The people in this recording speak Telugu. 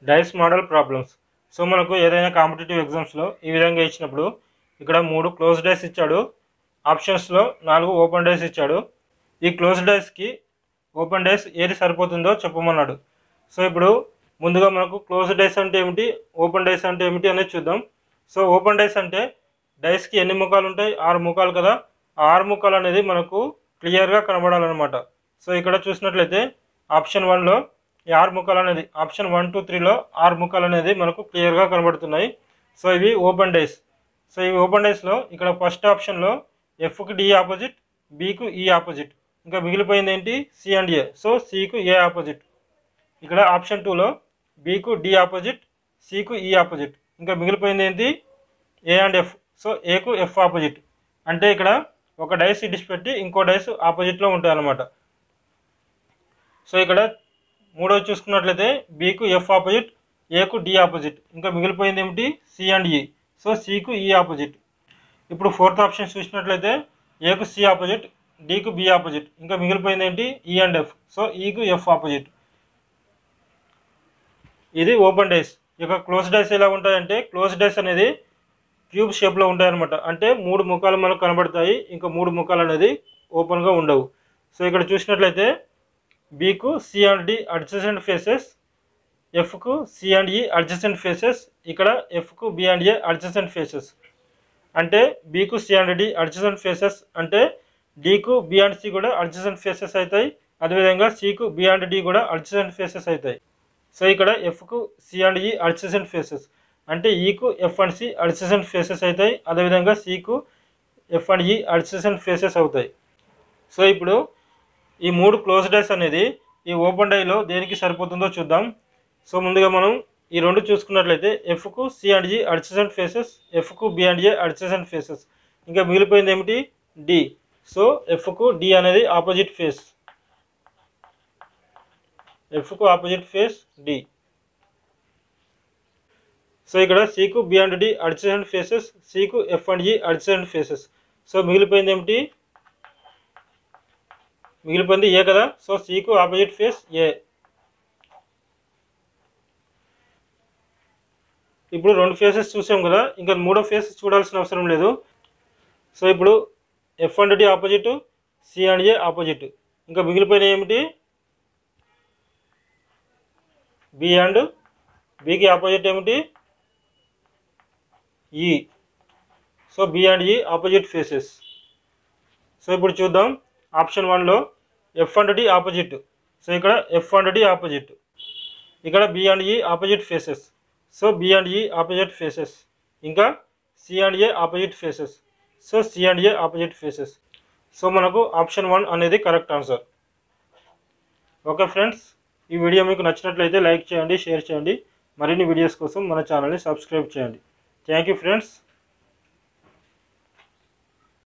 Dice model problems. సో మనకు ఏదైనా కాంపిటేటివ్ ఎగ్జామ్స్లో ఈ విధంగా ఇచ్చినప్పుడు ఇక్కడ 3 క్లోజ్ డైస్ ఇచ్చాడు, ఆప్షన్స్లో 4 ఓపెన్ డైస్ ఇచ్చాడు. ఈ క్లోజ్ డైస్కి ఓపెన్ డైస్ ఏది సరిపోతుందో చెప్పమన్నాడు. సో ఇప్పుడు ముందుగా మనకు క్లోజ్ డైస్ అంటే ఏమిటి, ఓపెన్ డైస్ అంటే ఏమిటి అనేది చూద్దాం. సో ఓపెన్ డైస్ అంటే డైస్కి ఎన్ని ముఖాలు ఉంటాయి? 6 ముఖాలు కదా. ఆ 6 ముఖాలు అనేది మనకు క్లియర్గా కనబడాలన్నమాట. సో ఇక్కడ చూసినట్లయితే ఆప్షన్ 1లో ఈ 6 ముఖాలు అనేది, ఆప్షన్ 1, 2, 3లో 6 ముఖాలు అనేది మనకు క్లియర్గా కనబడుతున్నాయి. సో ఇవి ఓపెన్ డైస్. సో ఈ ఓపెన్ డైస్లో ఇక్కడ ఫస్ట్ ఆప్షన్లో ఎఫ్కి డి ఆపోజిట్, బికు ఈ ఆపోజిట్, ఇంకా మిగిలిపోయింది ఏంటి? C and A. సో సికు ఏ ఆపోజిట్. ఇక్కడ ఆప్షన్ 2లో బికు డి ఆపోజిట్, సికు ఈ ఆపోజిట్, ఇంకా మిగిలిపోయింది ఏంటి? A and F. సో ఏకు ఎఫ్ ఆపోజిట్. అంటే ఇక్కడ ఒక డైస్ ఇడిచిపెట్టి ఇంకో డైస్ ఆపోజిట్లో ఉంటాయి అన్నమాట. సో ఇక్కడ మూడోది చూసుకున్నట్లయితే బికు ఎఫ్ ఆపోజిట్, ఏకు డి ఆపోజిట్, ఇంకా మిగిలిపోయింది ఏమిటి? C and E. సో సికు ఈ ఆపోజిట్. ఇప్పుడు ఫోర్త్ ఆప్షన్ చూసినట్లయితే ఏకు సి ఆపోజిట్, డికు బి ఆపోజిట్, ఇంకా మిగిలిపోయింది ఏంటి? E and F. సో ఈకు ఎఫ్ ఆపోజిట్. ఇది ఓపెన్ డైస్. ఇక క్లోజ్ డైస్ ఎలా ఉంటాయంటే, క్లోజ్ డైస్ అనేది క్యూబ్ షేప్లో ఉంటాయన్నమాట. అంటే 3 ముఖాలు మనకు కనబడతాయి, ఇంకా 3 ముఖాలు అనేది ఓపెన్గా ఉండవు. సో ఇక్కడ చూసినట్లయితే బికు C and D adjacent faces, ఎఫ్కు C and E adjacent faces, ఇక్కడ ఎఫ్కు B and A adjacent faces. అంటే బికు C and D adjacent faces అంటే డికు బి అండ్ సి కూడా అడ్జసెంట్ ఫేసెస్ అవుతాయి. అదేవిధంగా సికు బి అండ్ డి కూడా అడ్జసెంట్ ఫేసెస్ అవుతాయి. సో ఇక్కడ ఎఫ్కు C and E adjacent faces అంటే ఈకు F and C adjacent faces అవుతాయి. అదేవిధంగా సికు F and E adjacent faces అవుతాయి. సో ఇప్పుడు ఈ 3 క్లోజ్ డైస్ అనేది ఈ ఓపెన్ డైలో దేనికి సరిపోతుందో చూద్దాం. సో ముందుగా మనం ఈ 2 చూసుకున్నట్లయితే ఎఫ్కు C and G adjacent faces, ఎఫ్కు B and A adjacent faces, ఇంకా మిగిలిపోయింది ఏమిటి? డి. సో ఎఫ్కు డి అనేది ఆపోజిట్ ఫేస్, ఎఫ్కు ఆపోజిట్ ఫేస్ డి. సో ఇక్కడ సికు B and D adjacent faces, సికు F and G adjacent faces. So మిగిలిపోయింది ఏమిటి? మిగిలిపోయింది ఏ కదా. సో సికు ఆపోజిట్ ఫేస్ ఏ. ఇప్పుడు 2 ఫేసెస్ చూసాం కదా, ఇంకా 3వ ఫేస్ చూడాల్సిన అవసరం లేదు. సో ఇప్పుడు F and D opposite, C and A opposite, ఇంకా మిగిలిపోయిన ఏమిటి? బి అండ్ బికి ఆపోజిట్ ఏమిటి? E. So B and E opposite faces. So ఇప్పుడు చూద్దాం. ఆప్షన్ 1లో F and D opposite. So ఇక్కడ ఎఫ్ అండ్ డి ఆపోజిట్, ఇక్కడ B and E opposite faces. So B and E opposite faces, ఇంకా C and A opposite faces. So C and A opposite faces. So మనకు ఆప్షన్ 1 అనేది కరెక్ట్ ఆన్సర్. ఓకే ఫ్రెండ్స్, ఈ వీడియో మీకు నచ్చినట్లయితే లైక్ చేయండి, షేర్ చేయండి. మరిన్ని వీడియోస్ కోసం మన ఛానల్ని సబ్స్క్రైబ్ చేయండి. Thank you friends.